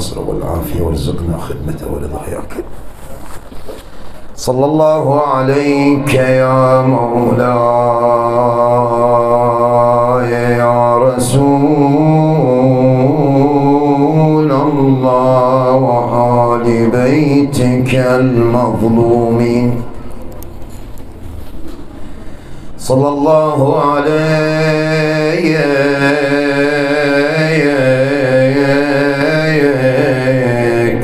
النصر والعافية وارزقنا خدمته ورضاك. صلى الله عليك يا مولاي يا رسول الله وآل بيتك المظلومين. صلى الله عليك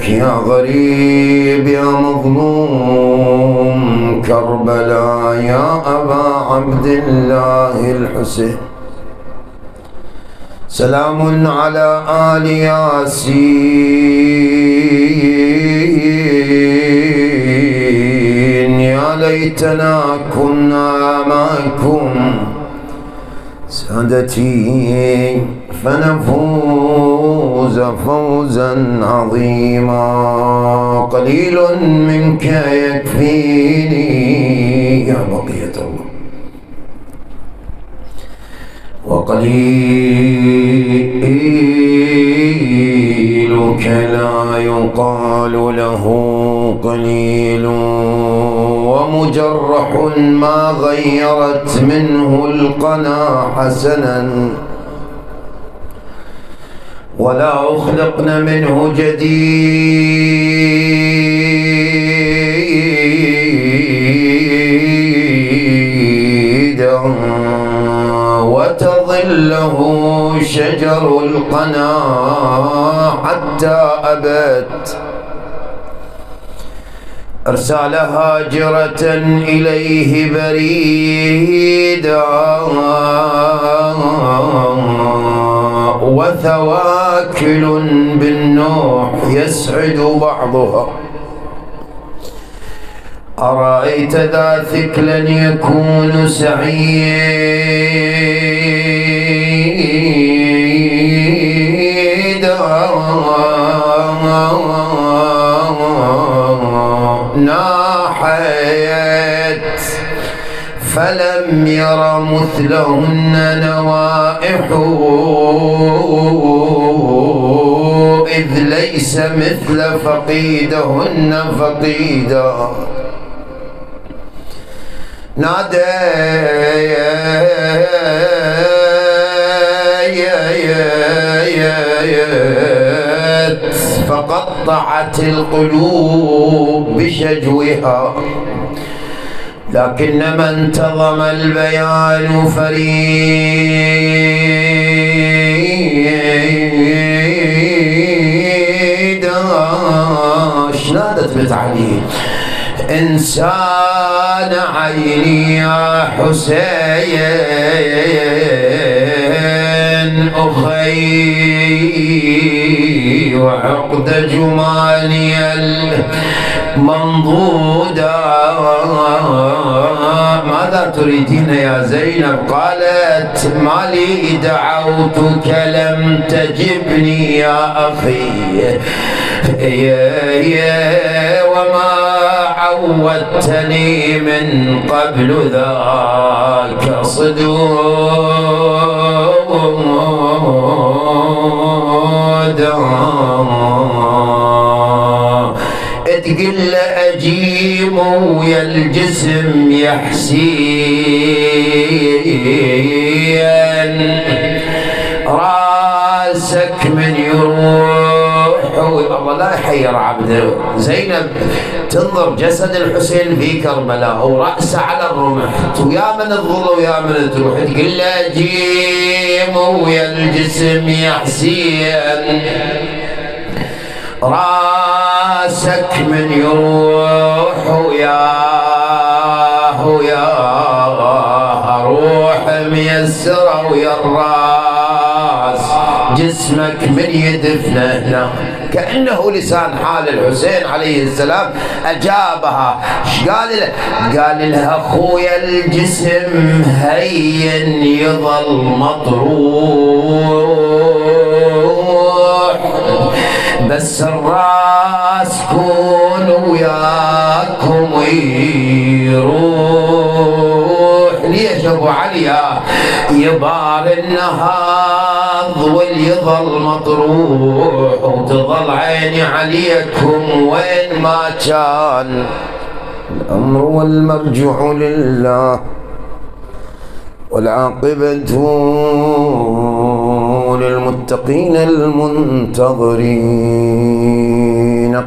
يا غريب يا مظلوم كربلاء يا أبا عبد الله الحسين. سلام على آل ياسين. يا ليتنا كنا معكم سادتي فنفوز فوزا عظيما. قليل منك يكفيني يا بقية الله، وقليلك لا يقال له قليل، ومجرح ما غيرت منه القنا حسنا، ولا أخلقن منه جديدا، وتظله شجر القنا حتى أبت. أرسل هاجرة إليه بريدا، وثواكل بالنوح يسعد بعضها. أرأيت ذا ثكلا يكون سعيدا، ناحت فلم ير مثلهن نوائح، إذ ليس مثل فقيدهن فقيدا. ناديت فقطعت القلوب بشجوها، لكنما انتظم البيان فريدا. نادت بتعليل إنسان عيني يا حسين أخي، وعقد جماني المنضودة. ماذا تريدين يا زينب؟ قالت ما لي دعوتك لم تجبني يا أخي، وما عودتني من قبل ذاك صدودا. تقل أجيم ويا الجسم يحسين، راسك من يروح. الله لا يحير عبده. زينب تنظر جسد الحسين في كربلاء ورأسه على الرمح، ويا من تظل ويا من تروح. تقل أجيم ويا الجسم يحسين، راسك من يروح وياه روح ميسرة ويا الراس جسمك من يدفنه هنا. كأنه لسان حال الحسين عليه السلام أجابها. ايش قال له؟ قال لها أخويا الجسم هين يظل مطروح، بس الراس كون وياكم ويروح. ليش ابو علي يبار النهار أظول يظل مطروح وتظل عيني عليكم وين ما كان. الأمر والمرجع لله والعاقبة للمتقين المنتظرين.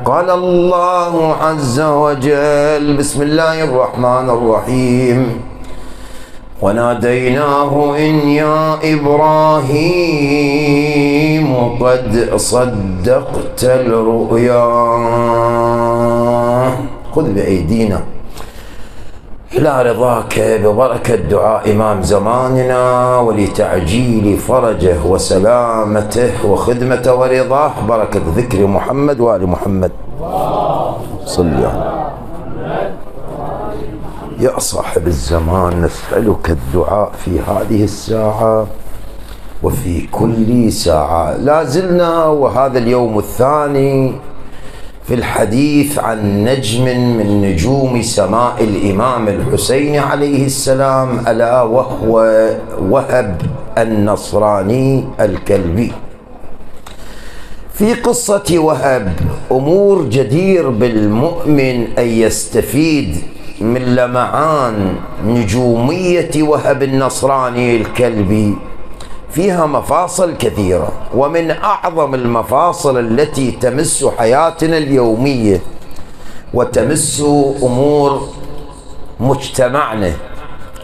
قال الله عز وجل: بسم الله الرحمن الرحيم: وناديناه إن يا إبراهيم قد صدقت الرؤيا. خذ بأيدينا إلى رضاك ببركة دعاء إمام زماننا ولتعجيل فرجه وسلامته وخدمته ورضاه، بركة ذكر محمد وآل محمد. صل على يا صاحب الزمان، نسألك الدعاء في هذه الساعة وفي كل ساعة. لا زلنا وهذا اليوم الثاني في الحديث عن نجم من نجوم سماء الإمام الحسين عليه السلام، ألا وهو وهب النصراني الكلبي. في قصة وهب أمور جدير بالمؤمن أن يستفيد من لمعان نجومية وهب النصراني الكلبي. فيها مفاصل كثيرة، ومن أعظم المفاصل التي تمس حياتنا اليومية وتمس أمور مجتمعنا،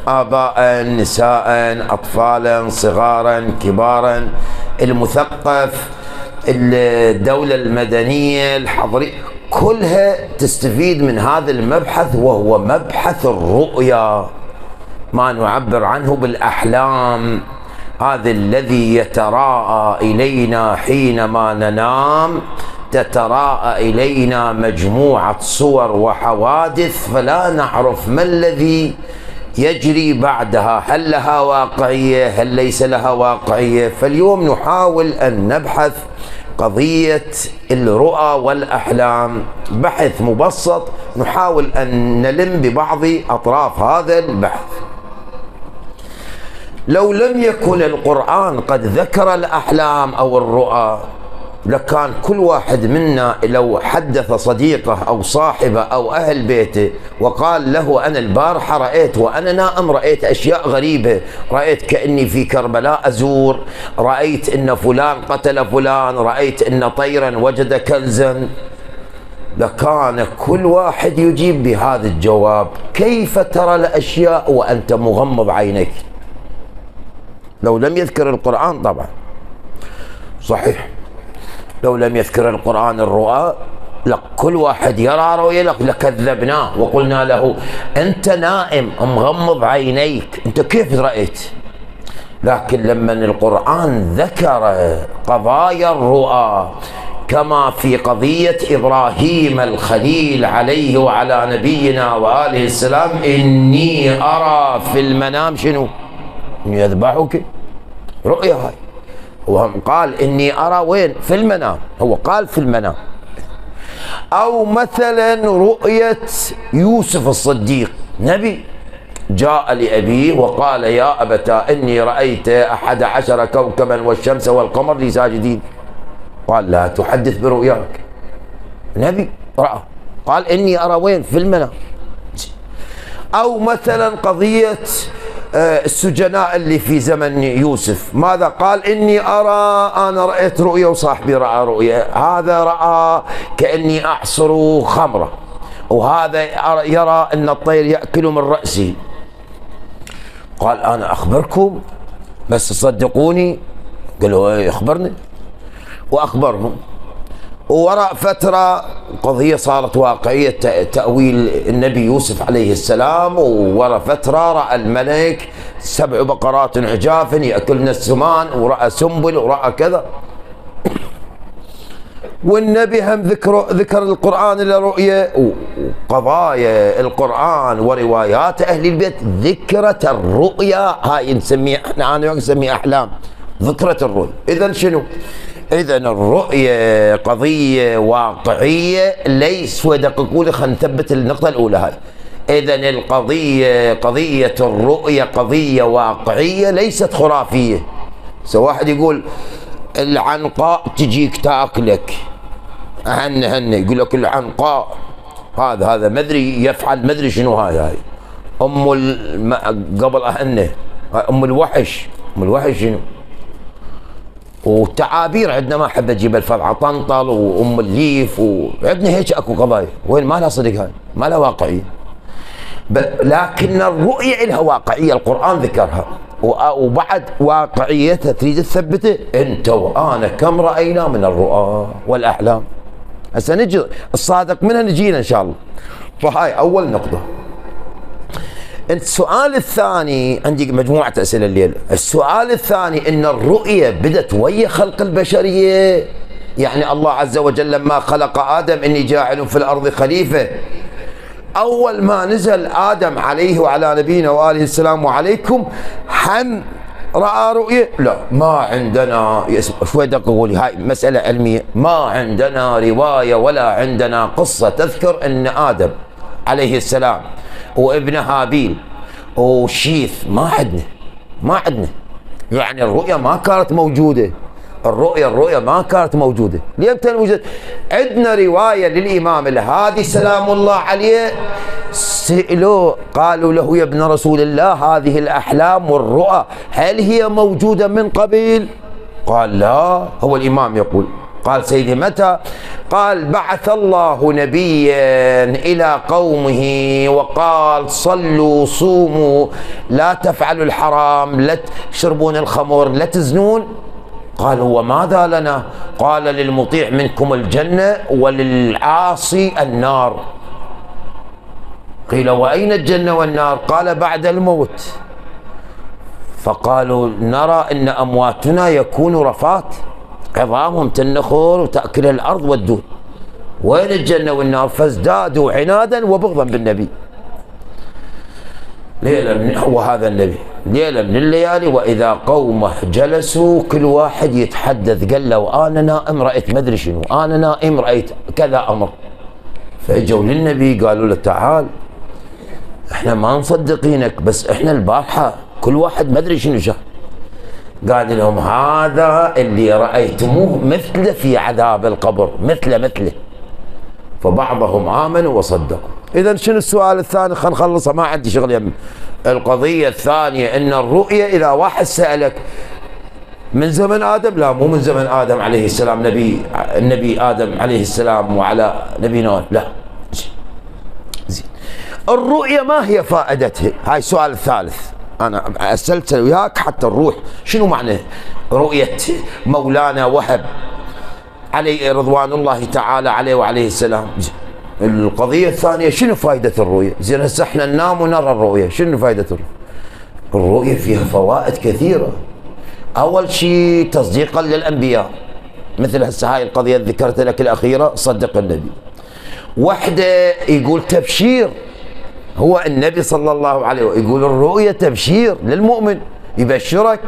آباء، نساء، أطفالا، صغارا، كبارا، المثقف، الدولة المدنية، الحضرية، كلها تستفيد من هذا المبحث، وهو مبحث الرؤيا، ما نعبر عنه بالأحلام. هذا الذي يتراءى إلينا حينما ننام، تتراءى إلينا مجموعة صور وحوادث فلا نعرف ما الذي يجري بعدها، هل لها واقعية، هل ليس لها واقعية. فاليوم نحاول أن نبحث قضية الرؤى والأحلام بحث مبسط، نحاول أن نلم ببعض أطراف هذا البحث. لو لم يكن القرآن قد ذكر الأحلام أو الرؤى، لكان كل واحد منا لو حدث صديقه أو صاحبه أو أهل بيته وقال له: أنا البارحة رأيت وأنا نائم رأيت أشياء غريبة، رأيت كأني في كربلاء أزور، رأيت أن فلان قتل فلان، رأيت أن طيرا وجد كنزا، لكان كل واحد يجيب بهذا الجواب: كيف ترى الأشياء وأنت مغمض عينك؟ لو لم يذكر القرآن طبعا صحيح، لو لم يذكر القرآن الرؤى كل واحد يرى رؤيا لكذبناه وقلنا له: أنت نائم مغمض عينيك، أنت كيف رأيت؟ لكن لما القرآن ذكر قضايا الرؤى كما في قضية إبراهيم الخليل عليه وعلى نبينا وآله السلام: إني أرى في المنام شنو؟ إني أذبحك. رؤيا هاي، وهم قال إني أرى وين؟ في المنام، هو قال في المنام. أو مثلا رؤية يوسف الصديق، نبي جاء لأبيه وقال: يا أبتا إني رأيت 11 كوكبا والشمس والقمر لي ساجدين. قال: لا تحدث برؤياك. نبي رأى، قال: إني أرى وين؟ في المنام. أو مثلا قضية السجناء اللي في زمن يوسف، ماذا قال؟ إني أرى، أنا رأيت رؤيا وصاحبي رأى رؤيا، هذا رأى كأني أعصر خمرة، وهذا يرى أن الطير يأكل من رأسي. قال: أنا أخبركم بس تصدقوني؟ قالوا: أخبرني. وأخبرهم. ووراء فترة قضية صارت واقعية، تأويل النبي يوسف عليه السلام، ووراء فترة رأى الملك 7 بقرات عجاف يأكلن السمان، ورأى سنبل، ورأى كذا. والنبي هم ذكر القرآن لرؤية، وقضايا القرآن وروايات أهل البيت ذكرت الرؤيا، هاي نسميها أنا نسميها أحلام، ذكرت الرؤيا. إذن شنو؟ إذن الرؤية قضية واقعية، ليس ودققوا لي، خلينا نثبت النقطة الأولى هاي. إذن القضية، قضية الرؤية قضية واقعية ليست خرافية. واحد يقول العنقاء تجيك تاكلك، هن يقول لك العنقاء هذا مدري يفعل مدري شنو هاي قبل أهنه ام الوحش شنو. وتعابير عندنا ما احب اجيب الفظعه، طنطل وام الليف وعندنا هيك اكو قضايا وين ما لها صدق، هاي ما لها واقعيه. لكن الرؤيه لها واقعيه، القران ذكرها وبعد واقعيتها تريد تثبته انت وانا كم راينا من الرؤى والاحلام. هسه نجي الصادق منها نجينا ان شاء الله. فهاي اول نقطه. السؤال الثاني، عندي مجموعة أسئلة الليلة. السؤال الثاني إن الرؤية بدت ويا خلق البشرية، يعني الله عز وجل لما خلق آدم إني جاعل في الأرض خليفة، أول ما نزل آدم عليه وعلى نبينا وآله السلام وعليكم رأى رؤية؟ لا، ما عندنا. شوي دقيقة أقول هاي مسألة علمية، ما عندنا رواية ولا عندنا قصة تذكر أن آدم عليه السلام وابن هابيل وشيث، ما عندنا يعني الرؤية ما كانت موجودة. الرؤية ما كانت موجودة. لمتى وجدت؟ عندنا رواية للإمام الهادي سلام الله عليه، سئلوه قالوا له يا ابن رسول الله هذه الأحلام والرؤى هل هي موجودة من قبل؟ قال لا. هو الإمام يقول، قال سيدي متى؟ قال بعث الله نبيا إلى قومه وقال صلوا صوموا لا تفعلوا الحرام لا تشربون الخمر لا تزنون. قال وماذا لنا؟ قال للمطيع منكم الجنة وللعاصي النار. قيل وأين الجنة والنار؟ قال بعد الموت. فقالوا نرى أن أمواتنا يكون رفات، عظامهم تنخر وتأكل الأرض والدود، وين الجنة والنار؟ فازدادوا عنادا وبغضا بالنبي. ليلة وهذا النبي ليلة من الليالي وإذا قومه جلسوا كل واحد يتحدث، قال له أنا نائم رأيت مدري شنو، أنا نائم رأيت كذا أمر. فاجوا للنبي قالوا له تعال احنا ما مصدقينك، بس احنا البارحة كل واحد مدري شنو شاف. قال لهم هذا اللي رأيتموه مثله في عذاب القبر، مثله. فبعضهم آمنوا وصدقوا. إذا شنو السؤال الثاني؟ خلينا نخلصها ما عندي شغل يم. القضية الثانية إن الرؤية إذا واحد سألك من زمن آدم، لا مو من زمن آدم عليه السلام، النبي آدم عليه السلام وعلى نبينا، لا. زين الرؤية ما هي فائدتها؟ هاي السؤال الثالث أنا أسألت وياك حتى نروح شنو معنى رؤية مولانا وهب عليه رضوان الله تعالى عليه وعليه السلام. القضية الثانية شنو فائدة الرؤية؟ زين هسه احنا ننام ونرى الرؤية، شنو فائدة الرؤية؟ الرؤية فيها فوائد كثيرة. أول شيء تصديقا للأنبياء، مثل هسه هاي القضية اللي ذكرت لك الأخيرة، صدق النبي. وحدة يقول تبشير، هو النبي صلى الله عليه وسلم يقول الرؤية تبشير للمؤمن، يبشرك.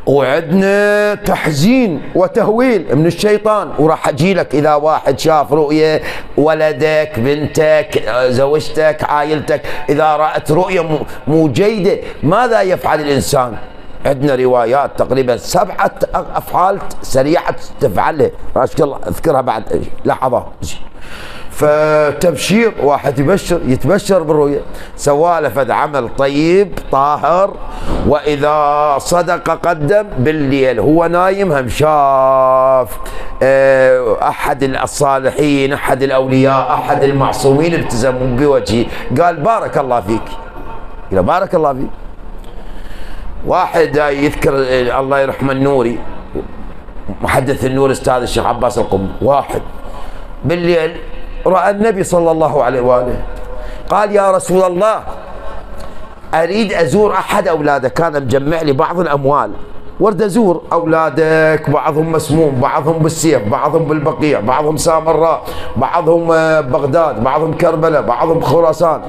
وعندنا تحزين وتهويل من الشيطان، وراح اجي لك اذا واحد شاف رؤيه ولدك بنتك زوجتك عائلتك اذا رأت رؤيه مو جيده ماذا يفعل الانسان؟ عندنا روايات تقريبا 7 افعال سريعه تفعلها، اذكرها بعد لحظات. فتبشير، واحد يتبشر بالرؤيا، سوالف عمل طيب طاهر، واذا صدق قدم بالليل هو نايم هم شاف احد الصالحين احد الاولياء احد المعصومين ابتسموا بوجهه قال بارك الله فيك. قال بارك الله فيك. واحد يذكر الله يرحمه النوري محدث النور استاذ الشيخ عباس القم، واحد بالليل رأى النبي صلى الله عليه وآله، قال يا رسول الله أريد أزور أحد أولادك، كان مجمع لي بعض الأموال، ورد أزور أولادك، بعضهم مسموم، بعضهم بالسيف، بعضهم بالبقيع، بعضهم سامراء، بعضهم بغداد، بعضهم كربلاء، بعضهم خراسان.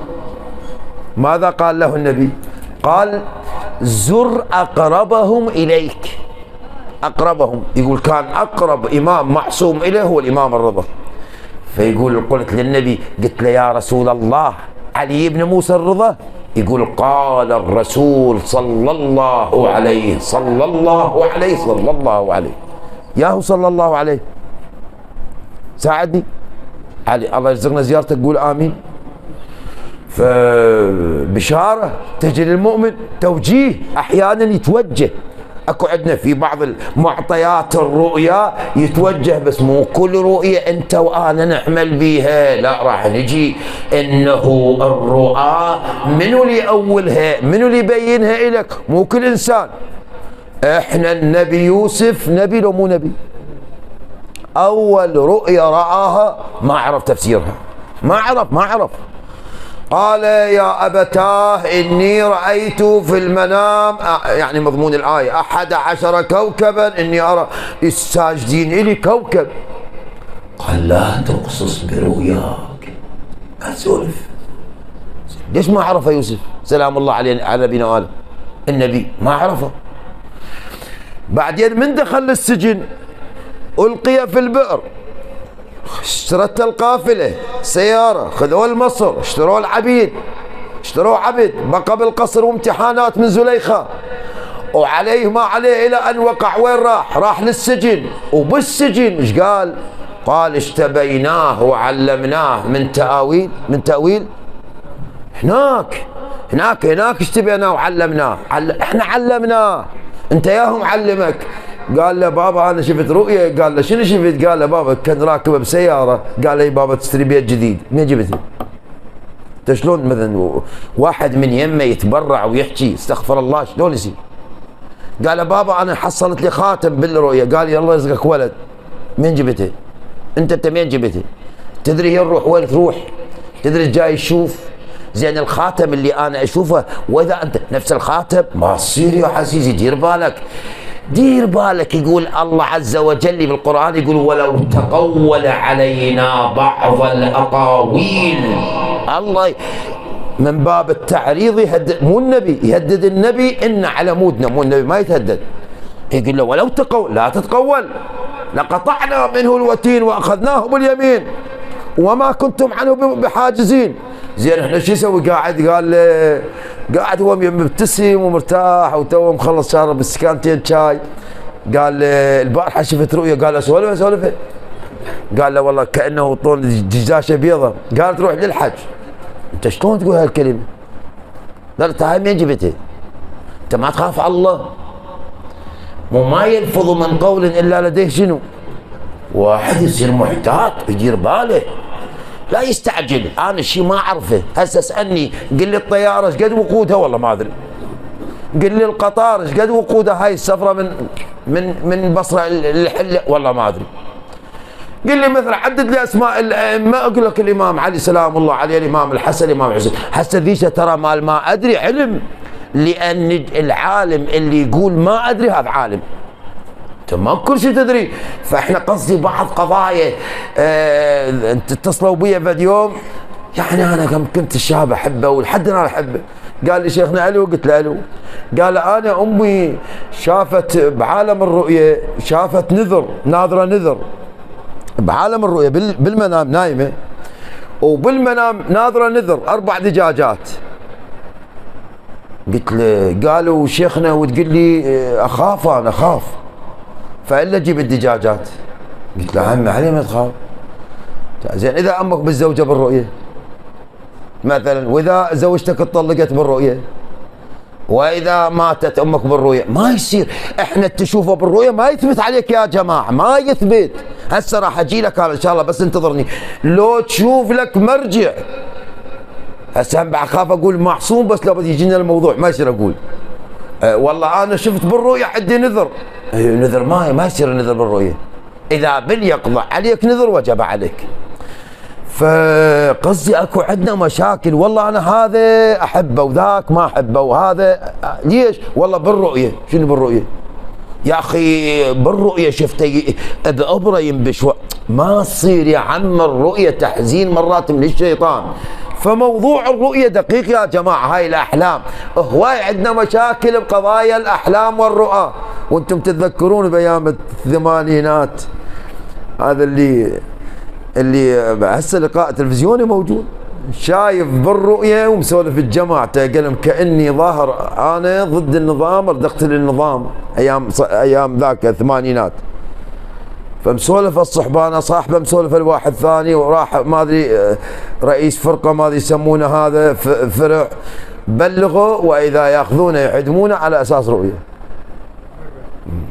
ماذا قال له النبي؟ قال زر أقربهم إليك. أقربهم، يقول كان أقرب إمام معصوم إليه هو الإمام الرضا. فيقول قلت للنبي قلت له يا رسول الله علي بن موسى الرضا؟ يقول قال الرسول صلى الله عليه صلى الله عليه صلى الله عليه. ياهو صلى الله عليه ساعدني علي، الله يرزقنا زيارتك قول آمين. فبشارة تجي للمؤمن، توجيه أحيانا يتوجه. اكو عندنا في بعض المعطيات الرؤيا يتوجه، بس مو كل رؤية انت وانا نعمل بيها، لا راح نجي انه الرؤى منو اللي يأولها، منو اللي يبينها لك، مو كل انسان. احنا النبي يوسف نبي لو مو نبي؟ اول رؤيا رآها ما عرف تفسيرها، ما عرف. قال يا أبتاه إني رأيت في المنام، يعني مضمون الآية 11 كوكبا إني أرى الساجدين إلي كوكب. قال لا تقصص برؤياك، ما تسولف. ليش ما عرفه يوسف سلام الله عليه على نبينا آدم النبي؟ ما عرفه. بعدين من دخل السجن ألقي في البئر، اشترت القافلة سيارة، خذوا المصر، اشتروا العبيد، اشتروا عبد، بقى بالقصر وامتحانات من زليخة وعليه ما عليه إلى أن وقع. وين راح للسجن. وبالسجن ايش قال؟ قال اشتبيناه وعلمناه من تأويل هناك اشتبيناه وعلمناه. احنا علمناه، انت ياهم علمك. قال له بابا انا شفت رؤية. قال له شنو شفت؟ قال له بابا كان راكبه بسياره. قال له بابا تشتري بيت جديد. منين جبته؟ انت شلون مثلا واحد من يمه يتبرع ويحكي استغفر الله شلون يصير؟ قال له بابا انا حصلت لي خاتم بالرؤيه. قال لي الله يرزقك ولد. من جبته؟ انت منين جبته؟ تدري هي الروح وين تروح؟ تدري جاي تشوف؟ زين الخاتم اللي انا اشوفه واذا انت نفس الخاتم ما تصير يا عزيزي. دير بالك. يقول الله عز وجل بالقرآن يقول ولو تقول علينا بعض الأقاويل. الله من باب التعريض يهدد، مو النبي يهدد النبي إن على مودنا، مو النبي ما يتهدد. يقول له ولو تقول، لا تتقول، لقطعنا منه الوتين وأخذناه باليمين وما كنتم عنه بحاجزين. زين احنا شو نسوي؟ قاعد هو مبتسم ومرتاح وتو مخلص شارب السكانتين شاي. قال البارحه شفت رؤيه. قال له سولفه. قال له والله كانه طول دجاجه بيضه. قال تروح للحج. انت شلون تقول هالكلمه؟ قال هاي منين جبتها؟ انت ما تخاف على الله؟ ما يلفظ من قول الا لديه شنو؟ واحد يصير محتاط يدير باله، لا يستعجل. انا الشيء ما اعرفه، هسه اسالني قل لي الطياره ايش قد وقودها والله ما ادري. قل لي القطار ايش قد وقودها هاي السفره من بصره للحله والله ما ادري. قل لي مثلا عدد لي اسماء ما اقول لك الامام علي سلام الله عليه، الامام الحسن، الامام الحسين. هسه ذيك ترى مال ما ادري علم، لان العالم اللي يقول ما ادري هذا عالم. ما كل شيء تدري. فاحنا قصدي بعض قضايا انت اتصلوا بي بعد يوم، يعني انا كنت الشاب احبه ولحد الان احبه. قال لي شيخنا الو، قلت له الو. قال انا امي شافت بعالم الرؤيه، شافت ناظره بعالم الرؤيه بالمنام نايمه، وبالمنام ناظره نذر 4 دجاجات. قلت له قالوا شيخنا وتقول لي اخاف فإلا جيب الدجاجات. قلت له عمي علي ما تخاف. زين اذا امك بالزوجه بالرؤيه مثلا، واذا زوجتك اتطلقت بالرؤيه، واذا ماتت امك بالرؤيه، ما يصير. احنا تشوفه بالرؤيه ما يثبت عليك يا جماعه، ما يثبت. هسه راح اجي لك ان شاء الله، بس انتظرني. لو تشوف لك مرجع، هسه هم اخاف اقول معصوم، بس لو بدي يجينا الموضوع ما يصير اقول والله انا شفت بالرؤيه عندي نذر. نذر ما يصير نذر بالرؤيه. اذا باليقظه عليك نذر وجب عليك. فقصدي اكو عندنا مشاكل، والله انا هذا احبه وذاك ما احبه، وهذا ليش؟ والله بالرؤيه. شنو بالرؤيه؟ يا اخي بالرؤيه شفته بابره ينبش ما تصير يا عم. الرؤيه تحزين مرات من الشيطان. فموضوع الرؤية دقيق يا جماعة. هاي الأحلام هواي عندنا مشاكل بقضايا الأحلام والرؤى. وانتم تتذكرون بأيام الثمانينات هذا اللي هسه لقاء تلفزيوني موجود، شايف بالرؤية ومسولف بجماعته، قال لهم كأني ظاهر أنا ضد النظام، اريد اقتل النظام أيام ذاك الثمانينات. فمسولف الصحبانة صاحبه، مسولف الواحد ثاني، وراح ما أدري رئيس فرقة ما أدري يسمونه هذا فرع، بلغوا وإذا يأخذونه يعدمونه على أساس رؤية.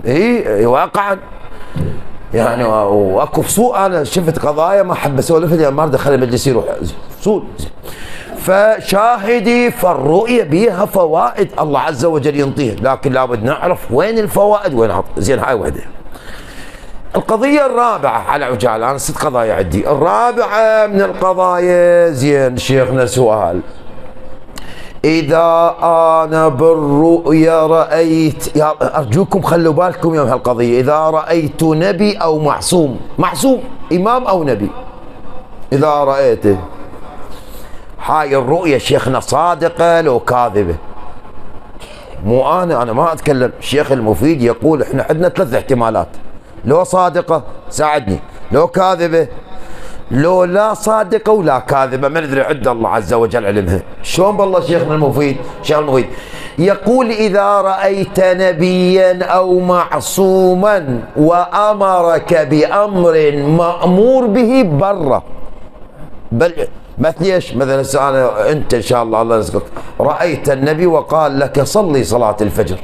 إيه واقعا يعني. واكو فصول، انا شفت قضايا ما احب اسولف لها، ما اريد اخلي المجلس يروح فصول. فشاهدي، فالرؤيه بيها فوائد الله عز وجل ينطيها، لكن لابد نعرف وين الفوائد وين زين. هاي وحده. القضيه الرابعه على عجاله، انا 6 قضايا عندي. الرابعه من القضايا، زين شيخنا سؤال، إذا أنا بالرؤيا رأيت، يا أرجوكم خلوا بالكم يا هالقضية، إذا رأيت نبي أو معصوم، معصوم إمام أو نبي، إذا رأيته، هاي الرؤية شيخنا صادقة لو كاذبة؟ مو أنا ما أتكلم، الشيخ المفيد يقول إحنا عندنا 3 احتمالات، لو صادقة ساعدني، لو كاذبة، لو لا صادقة ولا كاذبة ما ندري، عند الله عز وجل علمها. شلون بالله شيخنا المفيد؟ شيخ المفيد يقول إذا رأيت نبيا أو معصوما وأمرك بأمر مأمور به برا، بل مثل ايش؟ مثلا أنا أنت إن شاء الله يرزقك رأيت النبي وقال لك صلي صلاة الفجر،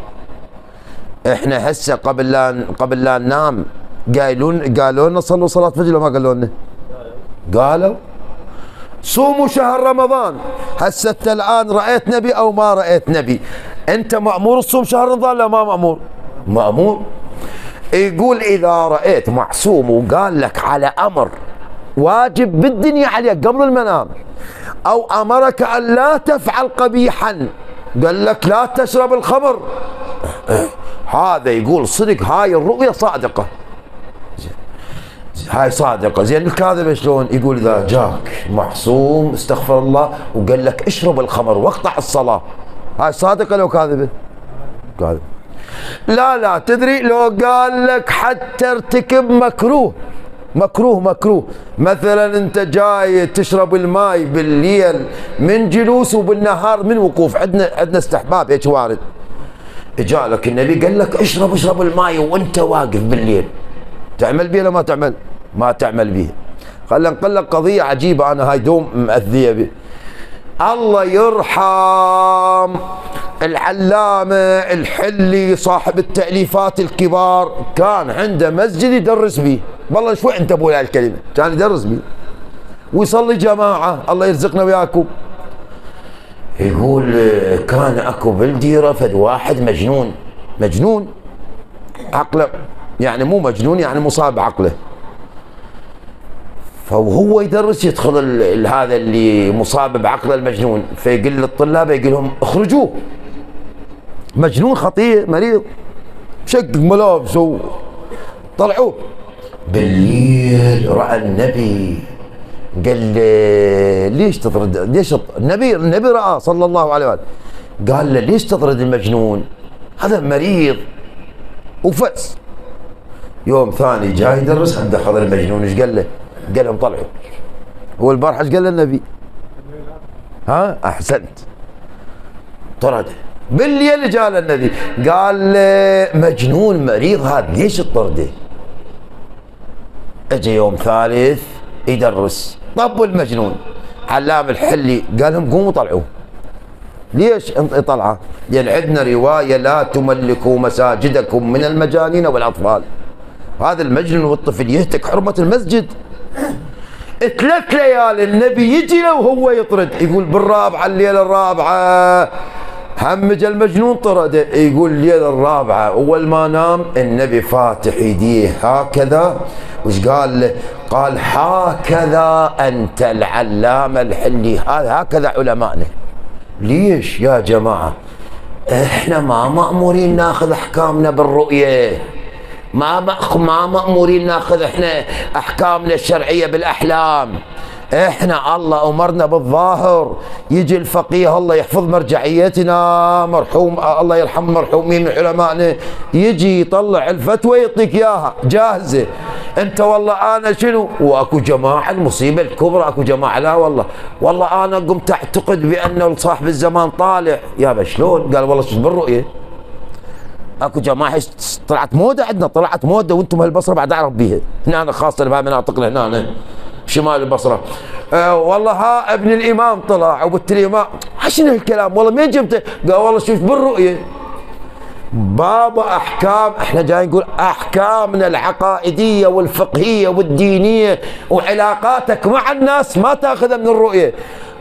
إحنا هسه قبل لا ننام قالوا لنا صلوا صلاة الفجر ولا ما قالوا لنا؟ قالوا صوموا شهر رمضان. هسه الآن رأيت نبي أو ما رأيت نبي، أنت مأمور تصوم شهر رمضان لا ما مأمور؟ مأمور. يقول إذا رأيت معصوم وقال لك على أمر واجب بالدنيا عليك قبل المنام، أو أمرك أن لا تفعل قبيحا، قال لك لا تشرب الخمر، هذا يقول صدق هاي الرؤية صادقة، هاي صادقة. زين الكاذب شلون؟ يقول إذا جاك معصوم استغفر الله وقال لك اشرب الخمر واقطع الصلاة، هاي صادقة لو كاذبة؟ كاذب. لا تدري لو قال لك حتى ارتكب مكروه، مثلا انت جاي تشرب الماء بالليل من جلوس وبالنهار من وقوف، عندنا استحباب هيك وارد، اجالك النبي قال لك اشرب الماء وانت واقف بالليل، تعمل بيه ولا ما تعمل؟ ما تعمل بيه. خلينا نقول لك قضية عجيبة، أنا هاي دوم مأذية بيه. الله يرحم العلامة الحلي صاحب التأليفات الكبار، كان عنده مسجد يدرس بيه، والله شوي انت ابو هالكلمة، كان يدرس بيه ويصلي جماعة، الله يرزقنا وياكم. يقول كان اكو بالديرة فد واحد مجنون عقله، يعني مو مجنون يعني مصاب عقله، فهو يدرس يدخل هذا اللي مصاب بعقله المجنون، فيقول للطلاب يقول لهم اخرجوه، مجنون خطير مريض شقق ملابس طلعوه. بالليل راى النبي، قال ليش تطرد؟ ليش النبي رأى صلى الله عليه وآله، قال له ليش تطرد المجنون؟ هذا مريض وفس. يوم ثاني جاي يدرس عنده خضر المجنون، ايش قال له؟ قال لهم طلعوا. هو البارحة ايش قال له النبي؟ ها احسنت، طرده. بالليل جاء النبي قال له مجنون مريض هذا ليش تطرده؟ اجى يوم ثالث يدرس، طب المجنون علام الحلي قال لهم قوموا طلعوه. ليش طلعه؟ لان عندنا روايه لا تملكوا مساجدكم من المجانين والاطفال، هذا المجنون والطفل يهتك حرمه المسجد. 3 ليال النبي يجي له وهو يطرد، يقول بالرابعه الليله الرابعه همج المجنون طرده، يقول الليله الرابعه اول ما نام النبي فاتح يديه هكذا، وش قال له؟ قال هكذا انت العلامه الحلي، هكذا علمائنا. ليش يا جماعه؟ احنا ما مأمورين ناخذ احكامنا بالرؤيه، ما مأمورين ناخذ احنا احكامنا الشرعيه بالاحلام، احنا الله امرنا بالظاهر. يجي الفقيه الله يحفظ مرجعيتنا مرحوم الله يرحم مرحومين من علمائنا، يجي يطلع الفتوى يعطيك اياها جاهزه، انت والله انا شنو، واكو جماعه المصيبه الكبرى، اكو جماعه لا والله انا قمت اعتقد بان صاحب الزمان طالع. يابا شلون؟ قال والله شوف بالرؤيه. اكو جماعه طلعت موده عندنا، طلعت موده وانتم هالبصره بعد اعرف بيها هنا خاصه بهاي مناطقنا هنا شمال البصره. والله ها ابن الامام طلع وبنت الامام. شنو هالكلام والله مين جبته؟ قال والله شوف بالرؤيه. بابا احكام، احنا جاي نقول احكامنا العقائديه والفقهيه والدينيه وعلاقاتك مع الناس ما تاخذها من الرؤيه.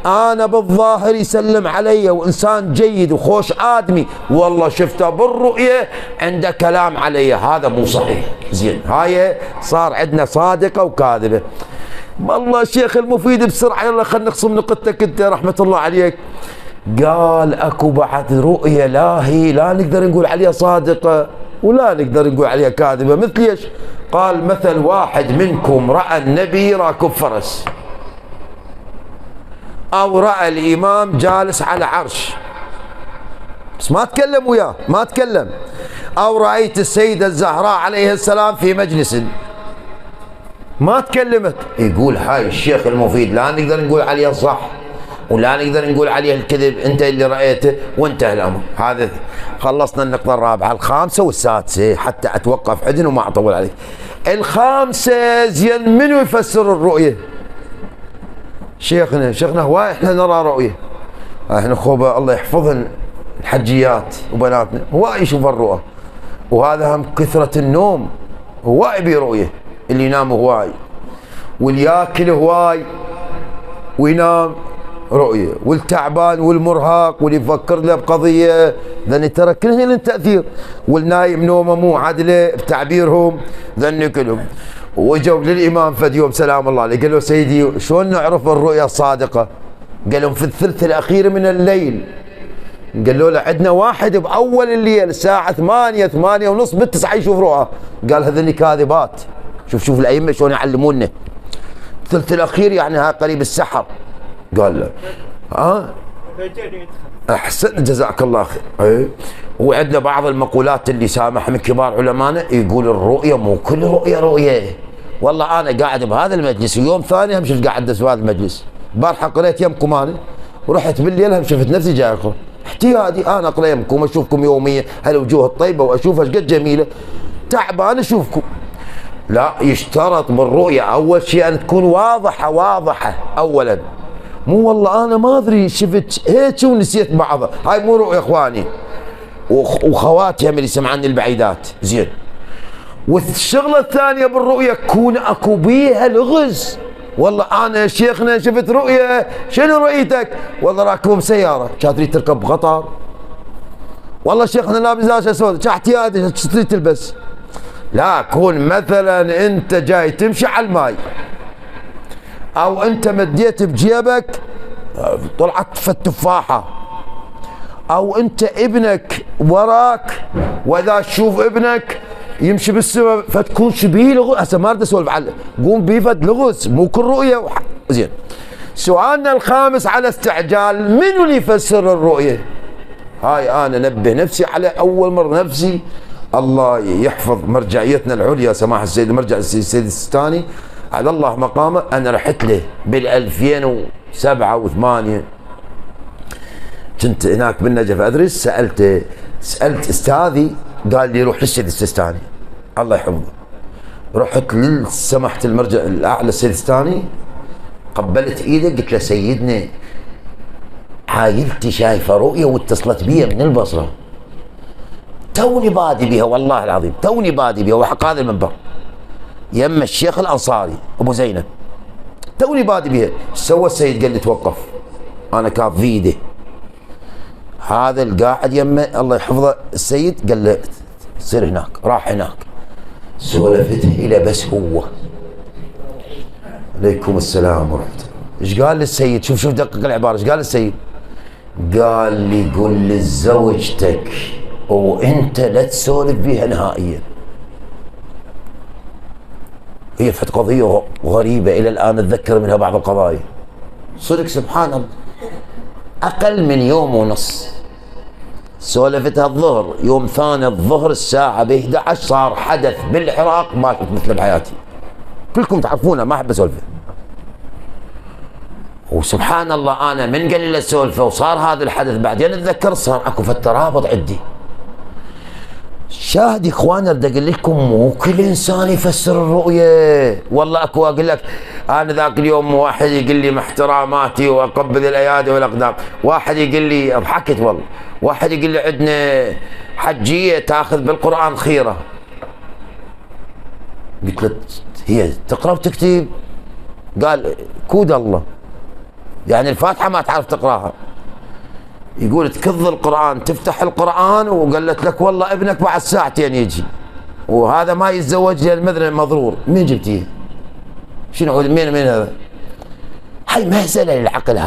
انا بالظاهر يسلم علي وانسان جيد وخوش ادمي، والله شفته بالرؤيه عنده كلام علي، هذا مو صحيح. زين هاي صار عندنا صادقه وكاذبه. والله الشيخ المفيد بسرعه يلا خلينا نخصم نقطتك انت رحمه الله عليك. قال اكو بعد رؤيه لا نقدر نقول عليها صادقه ولا نقدر نقول عليها كاذبه. مثل ايش؟ قال مثل واحد منكم راى النبي راكب فرس، او راى الامام جالس على عرش بس ما تكلم وياه، ما تكلم، او رايت السيده الزهراء عليه السلام في مجلس ما تكلمت. يقول هاي الشيخ المفيد لا نقدر نقول عليها صح ولا نقدر نقول عليها الكذب، انت اللي رايته وانتهى الامر. هذا خلصنا النقطه الرابعه. الخامسه والسادسه حتى اتوقف عندنا وما اطول عليك. الخامسه زين منو يفسر الرؤيه؟ شيخنا هواي احنا نرى رؤيه، احنا خوبه الله يحفظهن الحجيات وبناتنا هواي يشوف الرؤى، وهذا هم كثره النوم هواي برؤيه، اللي ينام هواي واللي ياكل هواي وينام رؤيه، والتعبان والمرهق واللي يفكر له بقضيه ذني ترى كلهن لهم تاثير، والنايم نومه مو عدله بتعبيرهم ذني كلهم. واجوا للامام فد يوم سلام الله عليه قال له سيدي شلون نعرف الرؤيا الصادقه؟ قال لهم في الثلث الاخير من الليل. قالوا له عندنا واحد باول الليل الساعه 8 ونص بالتسعه يشوف رؤى. قال هذني كاذبات. شوف الائمه شلون يعلمونا. الثلث الاخير يعني ها قريب السحر. قال له احسن جزاك الله خير. وعندنا بعض المقولات اللي سامح من كبار علمائنا يقول الرؤيه مو كل رؤيه. والله انا قاعد بهذا المجلس ويوم ثاني هم شفت قاعد في هذا المجلس. البارحه قريت يمكم انا ورحت بالليل هم شفت نفسي جاي اقرا. احتيادي انا اقرا يمكم اشوفكم يوميا هالوجوه الطيبه واشوف ايش قد جميله. تعبان اشوفكم. لا يشترط بالرؤيه اول شيء ان تكون واضحه اولا. مو والله انا ما ادري شفت هيك ونسيت بعضها، هاي مو رؤيه اخواني وخواتي هم اللي سمعني البعيدات. زين والشغله الثانيه بالرؤيه كون اكو بيها لغز. والله انا يا شيخنا شفت رؤيه. شنو رؤيتك؟ والله راكب بسياره، كانت تريد تركب قطار. والله شيخنا لابس داشه سوداء، شو احتياجي تريد تلبس؟ لا كون مثلا انت جاي تمشي على الماي او انت مديت بجيبك طلعت في التفاحه، او انت ابنك وراك واذا تشوف ابنك يمشي بالسماء فتكون شبيه لغز. هسه ما اريد اسولف عنه، قوم بيفد لغز مو كل رؤيه زين. سؤالنا الخامس على استعجال، منو اللي يفسر الرؤيه؟ هاي انا نبه نفسي على اول مره نفسي. الله يحفظ مرجعيتنا العليا سماحه السيد المرجع السيد السيستاني على الله مقامه. انا رحت له بال 2007 و8 كنت هناك بالنجف ادرس. سالت استاذي قال لي روح للسيد السيستاني الله يحفظه. رحت لسماحه المرجع الاعلى السيد السيستاني قبلت ايده قلت له سيدنا عائلتي شايفه رؤيه واتصلت بي من البصره توني بادي بها والله العظيم توني بادي بها وحق هذا المنبر يم الشيخ الانصاري ابو زينب توني بادي بها. ايش سوى السيد؟ قال لي توقف. انا كاف في ايده هذا القاعد يمه الله يحفظه السيد قال له سير هناك. راح هناك سولفته الى بس هو عليكم السلام ورحمه الله. ايش قال للسيد؟ شوف دقق العباره. ايش قال السيد؟ قال لي قل لزوجتك وانت لا تسولف بها نهائيا. هي فت قضيه غريبه الى الان اتذكر منها بعض القضايا صدق سبحان الله. اقل من يوم ونص سولفتها الظهر، يوم ثاني الظهر الساعه ب 11 صار حدث بالعراق ما شفت مثله بحياتي. كلكم تعرفونه ما احب اسولفه. وسبحان الله انا من قال لي اسولفه وصار هذا الحدث بعدين اتذكر صار اكو فترابط عندي. شاهد اخواني اريد اقول لكم مو كل انسان يفسر الرؤيه، والله اكو اقول لك انا ذاك اليوم واحد يقول لي مع احتراماتي واقبل الايادي والاقدام، واحد يقول لي ضحكت والله، واحد يقول لي عندنا حجيه تاخذ بالقران خيره. قلت له هي تقرا وتكتب؟ قال كود الله، يعني الفاتحه ما تعرف تقراها. يقول تكظ القرآن تفتح القرآن وقالت لك والله ابنك بعد ساعتين يجي وهذا ما يتزوج لأن مثلا مضرور. مين جبتيه؟ شنو مين هذا؟ هاي مهزلة للعقل،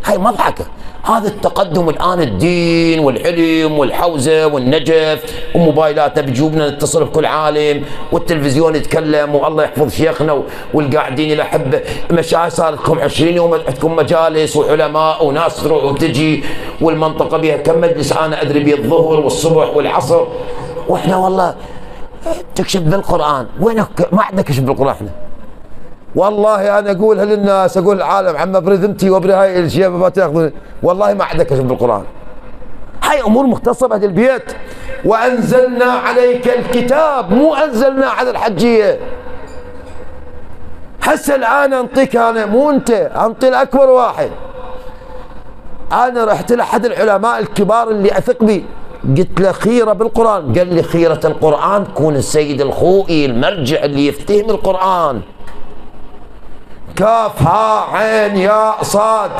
هاي مضحكة. هذا التقدم الآن الدين والحلم والحوزة والنجف وموبايلاتنا بجوبنا نتصل بكل عالم والتلفزيون يتكلم والله يحفظ شيخنا والقاعدين الأحبة مشايخ صارت لكم 20 يوم عندكم مجالس وعلماء وناس تروح وتجي والمنطقة بها كم مجلس أنا أدري بيه الظهر والصبح والعصر، وإحنا والله تكشف بالقرآن. وينك؟ ما عندنا كشف بالقرآن إحنا. والله انا اقولها للناس، اقول العالم عم برذمتي وابري هاي الاشياء ما تاخذون، والله ما عندك كشف بالقران. هاي امور مختصه باهل البيت. وانزلنا عليك الكتاب، مو انزلنا على الحجيه. هسه الان انطيك انا، مو انت، انطي الاكبر واحد. انا رحت لاحد العلماء الكبار اللي اثق به، قلت له خيره بالقران، قال لي خيره القران تكون السيد الخوئي المرجع اللي يفتهم القران. كاف ها عين ياء صاد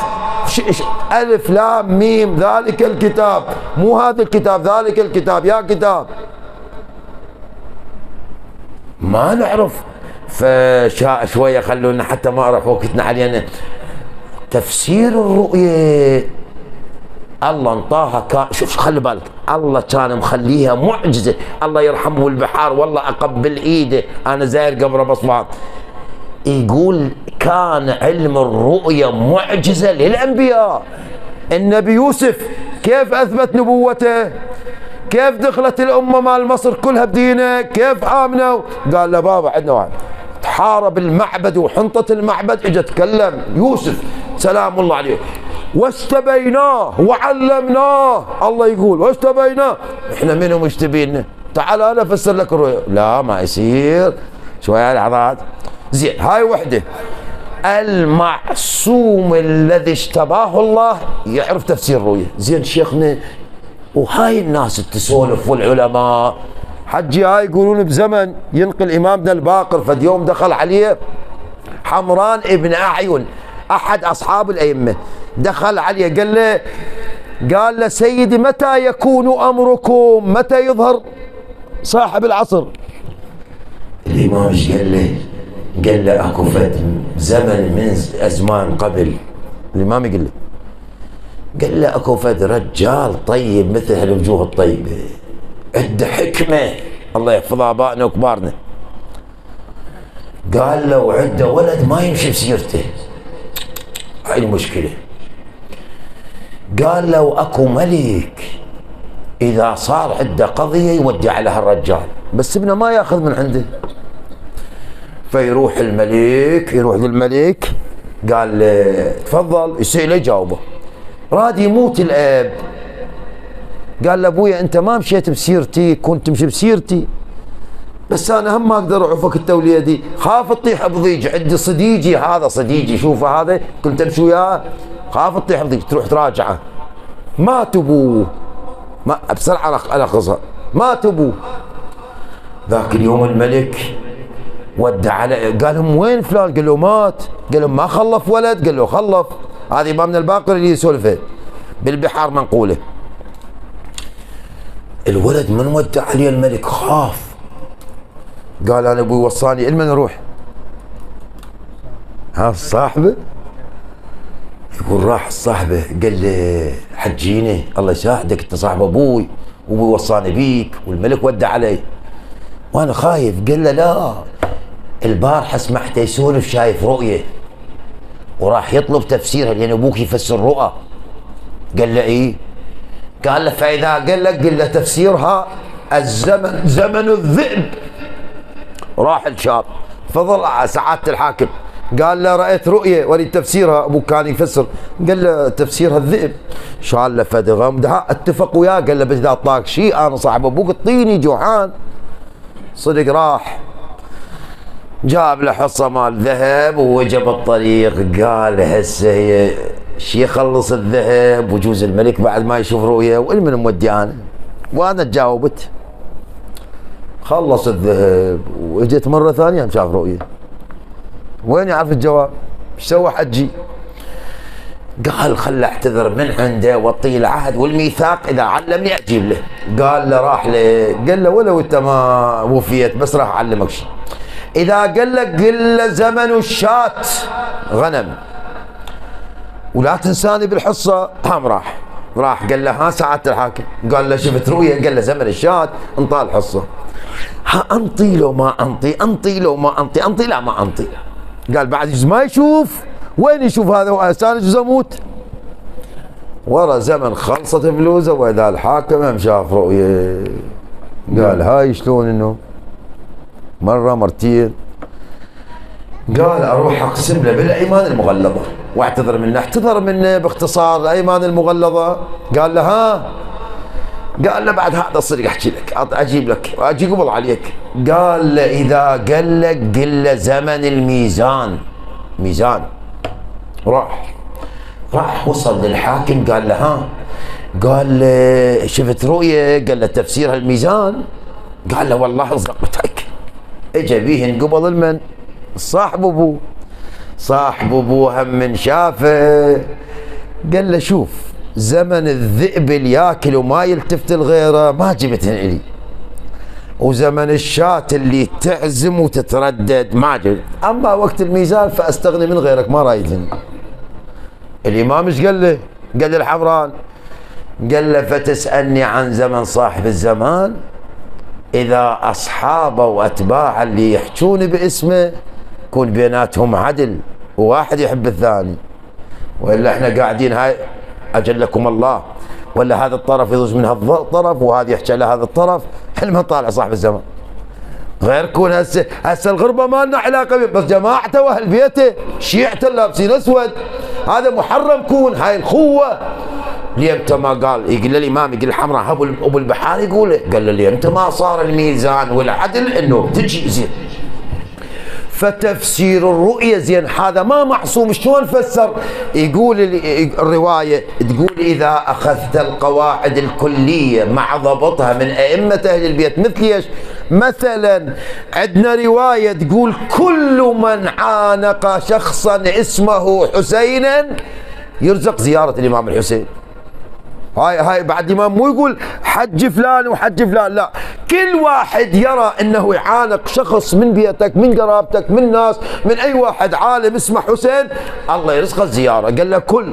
ألف لام ميم ذلك الكتاب، مو هذا الكتاب، ذلك الكتاب، يا كتاب. ما نعرف. فشاء شوية خلونا حتى ما أروح وقتنا علينا. تفسير الرؤية الله انطاها شوف خلي بالك، الله كان مخليها معجزة. الله يرحمه البحار والله أقبل إيده، أنا زاير قبره بصبعات. يقول كان علم الرؤيا معجزة للأنبياء. النبي يوسف كيف أثبت نبوته؟ كيف دخلت الأمة مال مصر كلها بدينه؟ كيف آمنوا؟ قال له بابا عندنا واحد تحارب المعبد وحنطة المعبد، اجى تكلم يوسف سلام الله عليه، واستبيناه وعلمناه. الله يقول واستبيناه، احنا منهم اشتبينا؟ تعال انا افسر لك الرؤيا. لا ما يصير، شوية لحظات. زين هاي وحده. المعصوم الذي اشتباه الله يعرف تفسير الرؤيا. زين شيخنا وهاي الناس تسولف والعلماء حجي هاي يقولون بزمن ينقل امامنا الباقر فد يوم دخل عليه حمران ابن اعين احد اصحاب الائمه، دخل عليه قال له سيدي متى يكون امركم؟ متى يظهر صاحب العصر؟ الامام ايش قال له؟ قال له اكو فد زمن من ازمان قبل. الامام يقول له قال له اكو فد رجال طيب مثل هالوجوه الطيبه عنده حكمه الله يحفظ ابائنا وكبارنا. قال له وعنده ولد ما يمشي بسيرته، هاي المشكله. قال له اكو ملك اذا صار عنده قضيه يودي عليها الرجال، بس ابنه ما ياخذ من عنده. فيروح الملك، يروح للملك قال له تفضل، يسأله يجاوبه. راد يموت الاب، قال له ابويا انت ما مشيت بسيرتي، كنت تمشي بسيرتي، بس انا هم ما اقدر اعوفك التوليه دي، خاف تطيح بضيج. عندي صديجي، هذا صديجي شوفه هذا كنت امشي وياه، خاف تطيح بضيج تروح تراجعه. مات ابوه، ما بسرعه الخصها، مات ابوه. ذاك اليوم الملك ودع على، قال لهم وين فلان؟ قال له مات. قال لهم ما خلف ولد؟ قال له خلف. هذه امامنا الباقر اللي يسولفه بالبحار منقوله. الولد من ودع عليه الملك خاف، قال انا ابوي وصاني المن اروح. ها صاحبه يقول راح صاحبه قال له حجيني الله يساعدك انت صاحب ابوي وابوي وصاني بيك والملك ودع علي وانا خايف. قال له لا، البارحه سمعته يسولف شايف رؤيه وراح يطلب تفسيرها لان ابوك يفسر رؤى. قال له ايه؟ قال له فاذا قال لك قل له تفسيرها الزمن زمن الذئب. راح الشاب فضل سعادة الحاكم قال له رأيت رؤية وريد تفسيرها. أبوك كان يفسر، قال له تفسيرها الذئب. شال له فدغم اتفق وياه، قال له بس إذا أعطاك شيء أنا صاحب أبوك اعطيني جوعان. صدق راح جاب له حصة مال ذهب ووجه بالطريق. قال هسه هي شي يخلص الذهب وجوز الملك بعد ما يشوف رؤية والمن مودي أنا. وأنا تجاوبت خلص الذهب واجت مرة ثانية شاف رؤية. وين يعرف الجواب؟ ايش سوى حجي؟ قال خله اعتذر من عنده واعطيه العهد والميثاق اذا علمني اجيب له. قال له راح له، قال له ولو انت ما وفيت بس راح اعلمك شيء. اذا قال لك قل له زمن الشاة غنم ولا تنساني بالحصه. قام راح قال له ها سعادة الحاكم، قال له شفت رؤية؟ قال له زمن الشاة انطى الحصه. ها انطي لو ما انطي، انطي لو ما انطي، انطي لا ما انطي. قال بعد يجوز ما يشوف، وين يشوف هذا وانسان يجوز اموت. ورا زمن خلصت فلوسه واذا الحاكم هم شاف رؤيه. قال هاي شلون انه مره مرتين. قال اروح اقسم له بالايمان المغلظه واعتذر منه. اعتذر منه باختصار الايمان المغلظه. قال له ها، قال له بعد هذا الصدق احكي لك اجيب لك واجي قبل عليك. قال له اذا قال لك قل له زمن الميزان. ميزان. راح وصل للحاكم قال له ها، قال له شفت رؤيه؟ قال له تفسيرها الميزان. قال له والله صدقتك. اجى بيهن قبل المن صاحب ابوه هم من شافه. قال له شوف زمن الذئب اللي ياكل وما يلتفت لغيره ما جبتهن الي، وزمن الشاة اللي تعزم وتتردد ما جبت، اما وقت الميزان فاستغني من غيرك ما رايدهن. الامام ايش قال له؟ قال الحمران، قال له فتسالني عن زمن صاحب الزمان؟ اذا اصحابه واتباعه اللي يحجون باسمه يكون بيناتهم عدل وواحد يحب الثاني، والا احنا قاعدين هاي اجلكم الله، ولا هذا الطرف يضج من هذا الطرف وهذا يحكي على هذا الطرف. حلم طالع صاحب الزمان غير كون هسه الغربه ما لنا علاقه به، بس جماعته واهل بيته شيعته لابسين اسود هذا محرم كون. هاي الخوه ليمتى ما قال يقول للامام، يقول الحمراء ابو البحار يقول، قال له ليمتى ما صار الميزان والعدل انه تجي زين. فتفسير الرؤية زين هذا ما معصوم. شلون فسر؟ يقول الرواية تقول إذا أخذت القواعد الكلية مع ضبطها من أئمة أهل البيت مثل ايش؟ مثلا عندنا رواية تقول كل من عانق شخصا اسمه حسينا يرزق زيارة الإمام الحسين. هاي بعد الإمام مو يقول حج فلان وحج فلان، لا، كل واحد يرى انه يعانق شخص من بيتك من قرابتك من ناس من اي واحد عالم اسمه حسين الله يرزقه الزيارة. قال له كل،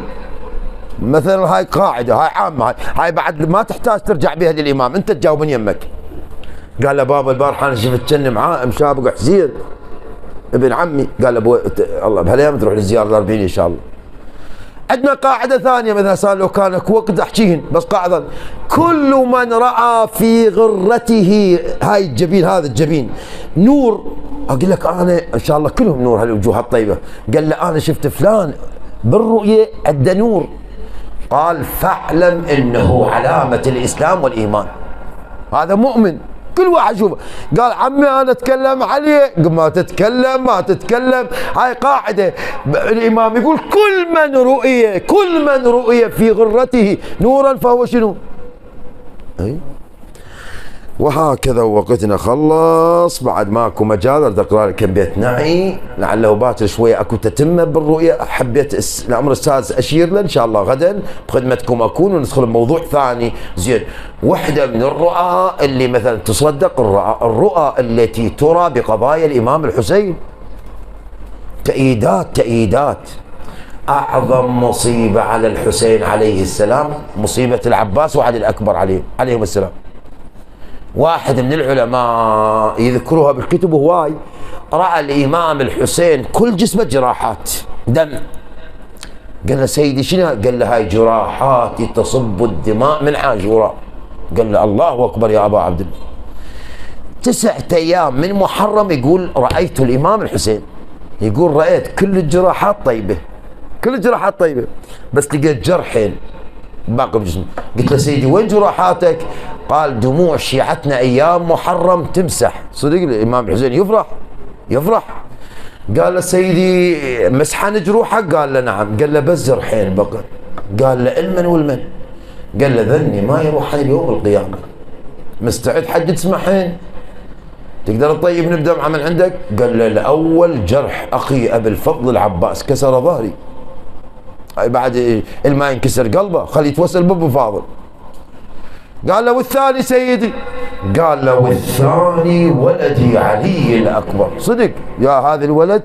مثلا هاي قاعدة هاي عامة، هاي بعد ما تحتاج ترجع بها للإمام انت تجاوب من يمك. قال له بابا البارحة انا شفت كني معاه مشابق حسين ابن عمي. قال ابو الله بهالايام تروح للزيارة الأربعين ان شاء الله. عندنا قاعدة ثانية مثلا صار لو كان وقت احكيهن بس قاعدة، كل من رأى في غرته هاي الجبين هذا الجبين نور، اقول لك انا ان شاء الله كلهم نور هالوجوه الطيبة. قال له انا شفت فلان بالرؤية عنده نور. قال فاعلم انه علامة الاسلام والايمان، هذا مؤمن كل واحد شوفه. قال عمي انا اتكلم عليه، قل ما تتكلم. هاي قاعده الامام يقول كل من رؤي في غرته نورا فهو شنو؟ اي وهكذا. وقتنا خلص، بعد ماكو مجال اريد اقرا لك بيت نعي لعله باكر شويه اكو تتمه بالرؤيه. حبيت الامر السادس اشير له ان شاء الله غدا بخدمتكم اكون وندخل بموضوع ثاني زين. وحده من الرؤى اللي مثلا تصدق الرؤى التي ترى بقضايا الامام الحسين، تأييدات. اعظم مصيبه على الحسين عليه السلام مصيبه العباس وعلي الاكبر عليهم السلام. واحد من العلماء يذكروها بالكتب هواي، رأى الإمام الحسين كل جسمه جراحات دم. قال له سيدي شنو؟ قال له هاي جراحات تصب الدماء من عاشوراء. قال له الله أكبر يا أبا عبد الله. 9 أيام من محرم يقول رأيت الإمام الحسين، يقول رأيت كل الجراحات طيبة، كل الجراحات طيبة، بس لقيت جرحين باقي بجسمه. قلت له سيدي وين جراحاتك؟ قال دموع شيعتنا أيام محرم تمسح. صدق الإمام الحسين يفرح. قال له سيدي مسحن جروحك؟ قال له نعم. قال له بس جرحين بقى. قال له المن والمن؟ قال له ذني ما يروح يوم القيامة. مستعد حج تسمحين؟ تقدر تطيب نبدأ من عندك؟ قال له الأول جرح أخي أبي الفضل العباس كسر ظهري، بعد الماء ينكسر قلبه، خليه يتوسل بابو فاضل. قال له والثاني سيدي؟ قال له والثاني ولدي علي الأكبر. صدق يا هذا الولد،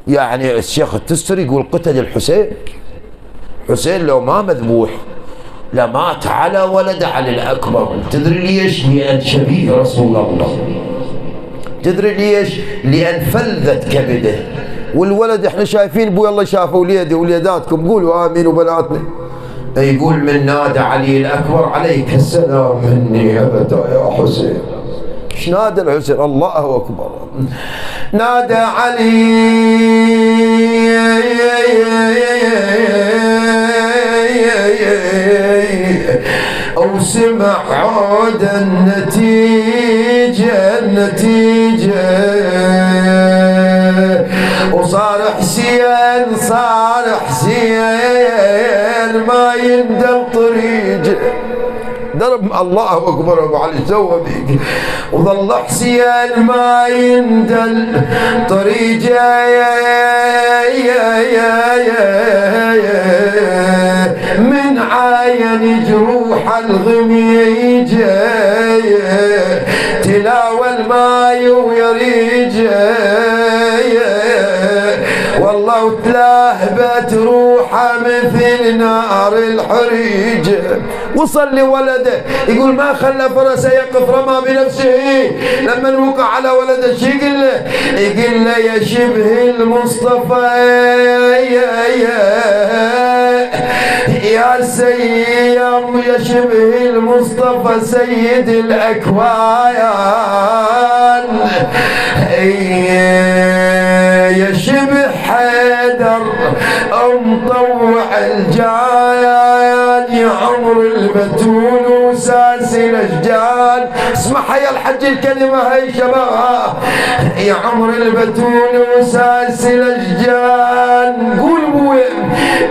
يعني الشيخ التستري يقول قتل الحسين. حسين لو ما مذبوح لمات على ولد علي الأكبر. تدري ليش؟ لأن شبيه رسول الله. تدري ليش؟ لأن فلذت كبده. والولد احنا شايفين ابوي الله شافه وليدي وليداتكم، قولوا امين وبناتنا. يقول من نادى علي الاكبر عليك السلام مني ابدا يا حسين. ايش نادى الحسين؟ الله اكبر. نادى علي وسمع عود النتيجة وصار حسين ما يندم طريق درب. الله اكبر ابو علي سوى بيك. وظل حسين ما يندل طريقه من عاين جروح الغميجه تلاوى الماي ويريجه والله وتلاهبت روحه مثل نار الحريجه. وصل لولده يقول ما خلى فرسه يقف رمى بنفسه. لما وقع على ولده شو يقول له؟ يقول له يا شبه المصطفى يا سيام يا شبه المصطفى سيد الأكوان يا شبه حيدر مطوع الجايان يا عمر البتول وساسي الاشجان. اسمعها يا الحج الكلمة هاي شباب. يا عمر البتول وساسي الاشجان. قول ابويا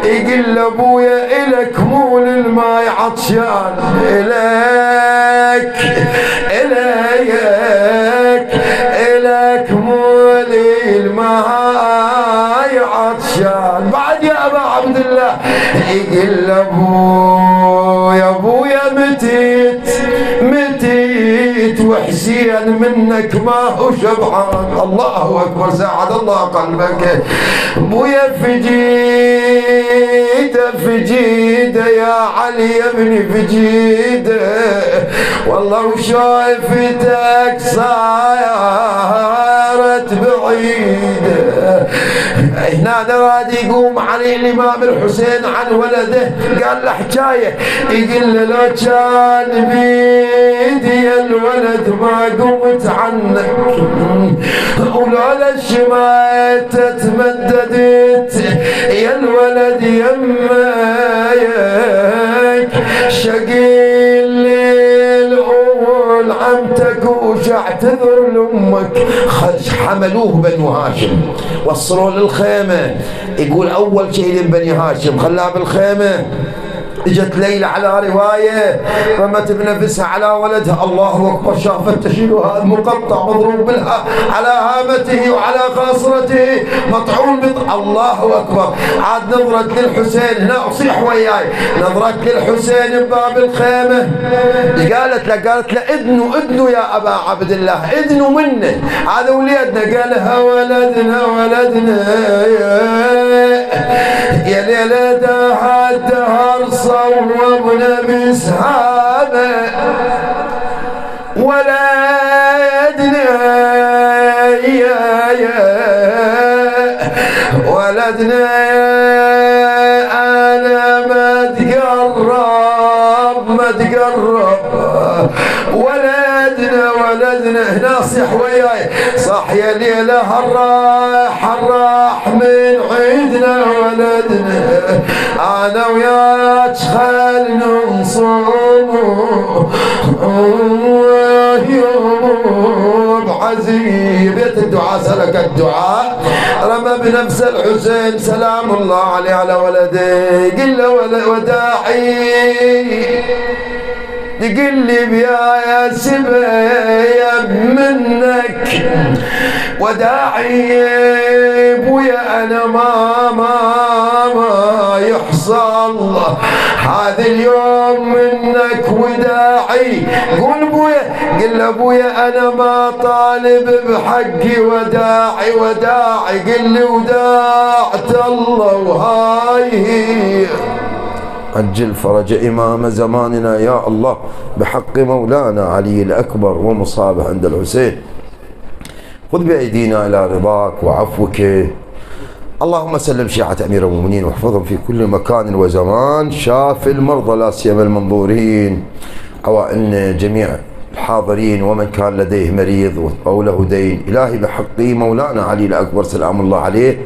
يقول ابويا الك مول الماي عطشان. الك مول الماي عطشان. بعد يا ابا عبد الله يقول ابويا متيت وحسين منك ما هو شبعان. الله اكبر ساعد الله قلبك. ابويا فجيده يا علي يا ابني فجيده والله وشايفتك صارت بعيده. هنا راد يقوم علي الامام الحسين عن ولده قال له حكايه. يقول له لو كان بيدي الولد ما قمت عنك ولولا الشماية تمددت يا الولد يمك شقي الليل قول عمتك وش اعتذر لامك. حملوه بنو هاشم وصلوا للخيمه. يقول اول شيء لبني هاشم خلاه بالخيمه. اجت ليلى على روايه رمت بنفسها على ولدها. الله اكبر شافت تشيلها المقطع مضروب بالها على هامته وعلى خاصرته مطعون الله اكبر. عاد نظرت للحسين هنا اصيح وياي. نظرت للحسين بباب الخيمه. قالت له اذنوا يا ابا عبد الله اذنوا منه هذا وليدنا. قالها ولدنا يا ليلى الدهر صوبنا بسهامه ولدنا انا ما تقرب ولا ولدنا هنا صيح وياي صح يا ليلة الراح من عيدنا ولدنا انا وياك خل نصوم يوم عزيز. بيت الدعاء سلك الدعاء رمى بنفس الحسين سلام الله عليه على ولده قل له وداعي يقل لي بيا سبيب منك وداعي بويا انا ما يحصل هذا اليوم منك وداعي قول بويا قل له بويا انا ما طالب بحقي وداعي قل لي وداعت الله وهاي عجل فرج إمام زماننا يا الله بحق مولانا علي الأكبر ومصابه عند الحسين. خذ بأيدينا إلى رضاك وعفوك. اللهم سلم شيعة أمير المؤمنين واحفظهم في كل مكان وزمان. شاف المرضى لا سيما المنظورين، عوائلنا جميع الحاضرين ومن كان لديه مريض أو له دين. إلهي بحق مولانا علي الأكبر سلام الله عليه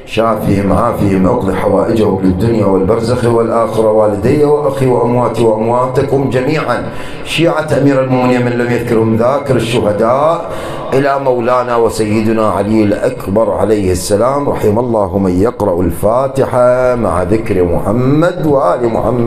شافهم عافهم اقضي حوائجهم للدنيا والبرزخ والآخرة. والدي وأخي وأمواتي وأمواتكم جميعا شيعة أمير المؤمنين من لم يذكرهم ذاكر الشهداء إلى مولانا وسيدنا علي الأكبر عليه السلام. رحم الله من يقرأ الفاتحة مع ذكر محمد وآل محمد.